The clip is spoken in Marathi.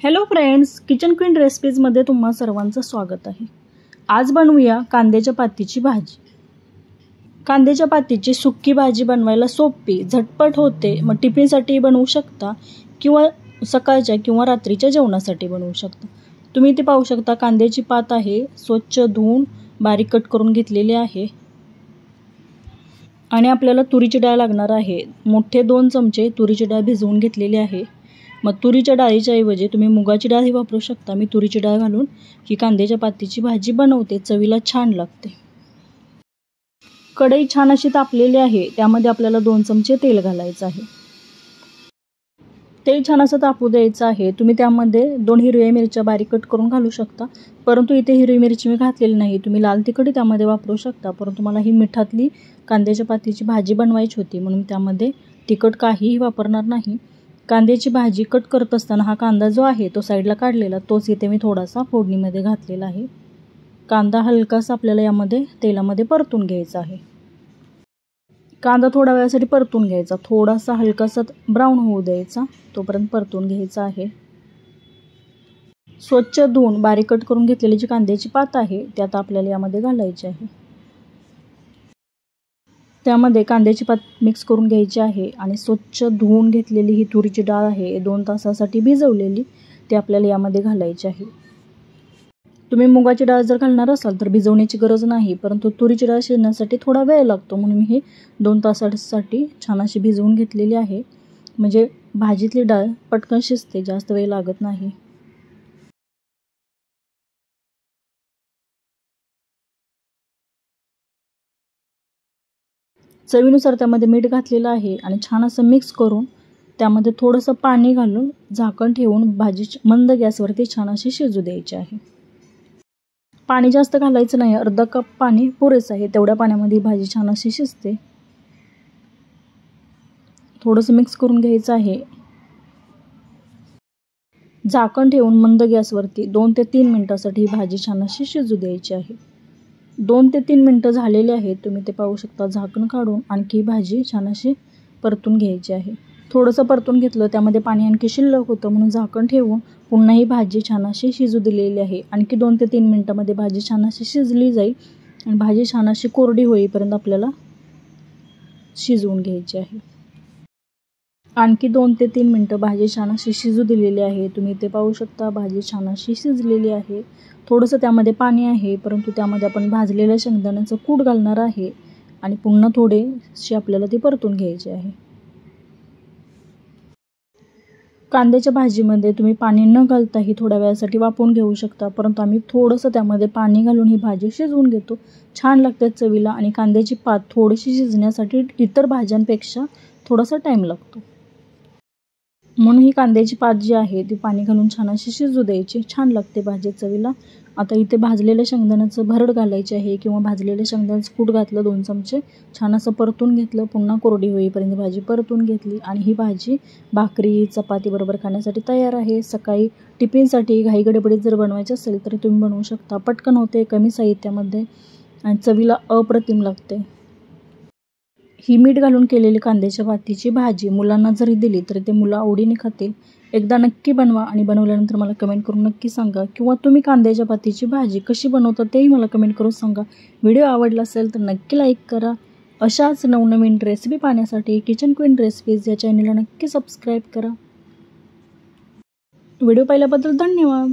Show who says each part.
Speaker 1: हॅलो फ्रेंड्स, किचन क्वीन रेसिपीजमध्ये तुम्हा सर्वांचं स्वागत आहे। आज बनवूया कांद्याच्या पातीची भाजी। कांद्याच्या पातीची सुक्की भाजी बनवायला सोपी, झटपट होते। मग टिफिनसाठी बनवू शकता किंवा सकाळच्या किंवा रात्रीच्या जेवणासाठी बनवू शकता। तुम्ही इथे पाहू शकता कांद्याची पात आहे, स्वच्छ धुवून बारीक कट करून घेतलेली आहे। आणि आपल्याला तुरीची डाळ लागणार आहे। मोठे 2 चमचे तुरीची डाळ भिजवून घेतलेली आहे। मग तुरीच्या डाळीच्या ऐवजी तुम्ही मुगाची डाळ वापरू शकता। मी तुरीची डाळ घालून ही कांद्याच्या पातीची भाजी बनवते, चवीला छान लागते। कढई छान अशी तापलेली आहे, त्यामध्ये आपल्याला 2 चमचे तेल घालायचं आहे। तेल छान असं तापू द्यायचं आहे। तुम्ही त्यामध्ये 2 हिरव्या मिरच्या बारीक कट करून घालू शकता, परंतु इथे हिरवी मिरची मी घातलेली नाही। तुम्ही लाल तिखट त्यामध्ये वापरू शकता, परंतु मला ही मिठातली कांद्याच्या पातीची भाजी बनवायची होती म्हणून त्यामध्ये तिखट काहीही वापरणार नाही। कांद्याची भाजी कट करत असताना हा कांदा जो आहे तो साईडला काढलेला तोच इथे मी थोडासा फोडणीमध्ये घातलेला आहे। कांदा हलकासा आपल्याला यामध्ये तेलामध्ये परतून घ्यायचा आहे। कांदा थोडा वेळासाठी परतून घ्यायचा, थोडासा हलकासा ब्राऊन होऊ द्यायचा, तोपर्यंत परतून घ्यायचा आहे। स्वच्छ धुवून बारीक कट करून घेतलेली जी कांद्याची पात आहे त्यात आपल्याला यामध्ये घालायची आहे। त्यामध्ये कांद्याची पात मिक्स करून घ्यायची आहे आणि स्वच्छ धुवून घेतलेली ही तुरीची डाळ आहे 2 तासासाठी भिजवलेली, ती आपल्याला यामध्ये घालायची आहे। तुम्ही मुगाची डाळ जर घालणार असाल तर भिजवण्याची गरज नाही, परंतु तुरीची डाळ शिजण्यासाठी थोडा वेळ लागतो म्हणून मी हे 2 तासासाठी छान अशी भिजवून घेतलेली आहे। म्हणजे भाजीतली डाळ पटकन शिजते, जास्त वेळ लागत नाही। चवीनुसार त्यामध्ये मीठ घातलेलं आहे आणि छान असं मिक्स करून त्यामध्ये थोडंसं पाणी घालून झाकण ठेवून भाजी मंद गॅसवरती छान अशी शिजू द्यायची आहे। पाणी जास्त घालायचं नाही, अर्धा कप पाणी पुरेसं आहे। तेवढ्या पाण्यामध्ये भाजी छान अशी शिजते। थोडंसं मिक्स करून घ्यायचं आहे। झाकण ठेवून मंद गॅसवरती 2 ते 3 मिनिटांसाठी ही भाजी छान अशी शिजू द्यायची आहे। 2 ते 3 मिनिटं झालेली आहेत, तुम्ही ते पाहू शकता। झाकण काढून आणखी भाजी छान अशी परतून घ्यायची आहे। थोडंसं परतून घेतलं, त्यामध्ये पाणी आणखी शिल्लक होतं म्हणून झाकण ठेवून पुन्हा ही भाजी छान अशी शिजू दिलेली आहे। आणखी 2 ते 3 मिनिटांमध्ये भाजी छान अशी शिजली जाईल आणि भाजी छान अशी कोरडी होईपर्यंत आपल्याला शिजवून घ्यायची आहे। आणखी 2 ते 3 मिनिटं भाजी छान अशी शिजू दिलेली आहे। तुम्ही ते पाहू शकता भाजी छान अशी शिजलेली आहे। थोडंसं त्यामध्ये पाणी आहे, परंतु त्यामध्ये आपण भाजलेल्या शेंगदाण्याचं कूट घालणार आहे आणि पुन्हा थोडीशी आपल्याला ती परतून घ्यायची आहे। कांद्याच्या भाजीमध्ये तुम्ही पाणी न घालताही थोड्या वेळासाठी वाफवून घेऊ शकता, परंतु आम्ही थोडंसं त्यामध्ये पाणी घालून ही भाजी शिजवून घेतो। छान लागते चवीला आणि कांद्याची पात थोडीशी शिजण्यासाठी इतर भाज्यांपेक्षा थोडासा टाईम लागतो, म्हणून ही कांद्याची पात जी आहे ती पाणी घालून छान अशी शिजू द्यायची। छान लागते भाजी चवीला। आता इथे भाजलेल्या शेंगदाण्याचं भरड घालायचे आहे किंवा भाजलेल्या शेंगदाण्याचं कूट घातलं 2 चमचे, छान असं परतून घेतलं, पुन्हा कोरडी होईपर्यंत भाजी परतून घेतली आणि ही भाजी भाकरी चपाती बरोबर खाण्यासाठी तयार आहे। सकाळी टिफिनसाठी घाई गडबडीत जर बनवायची असेल तर तुम्ही बनवू शकता। पटकन होते, कमी साहित्यामध्ये आणि चवीला अप्रतिम लागते। ही मीठ घालून केलेली कांद्याच्या पातीची भाजी मुलांना जरी दिली तरी ते मुलं आवडीने खातील। एकदा नक्की बनवा आणि बनवल्यानंतर मला कमेंट करून नक्की सांगा, किंवा तुम्ही कांद्याच्या पातीची भाजी कशी बनवता तेही मला कमेंट करून सांगा। व्हिडिओ आवडला असेल तर नक्की लाईक करा। अशाच नवनवीन रेसिपी पाहण्यासाठी किचन क्वीन रेसिपीज या चॅनलला नक्की सबस्क्राईब करा। व्हिडिओ पाहिल्याबद्दल धन्यवाद।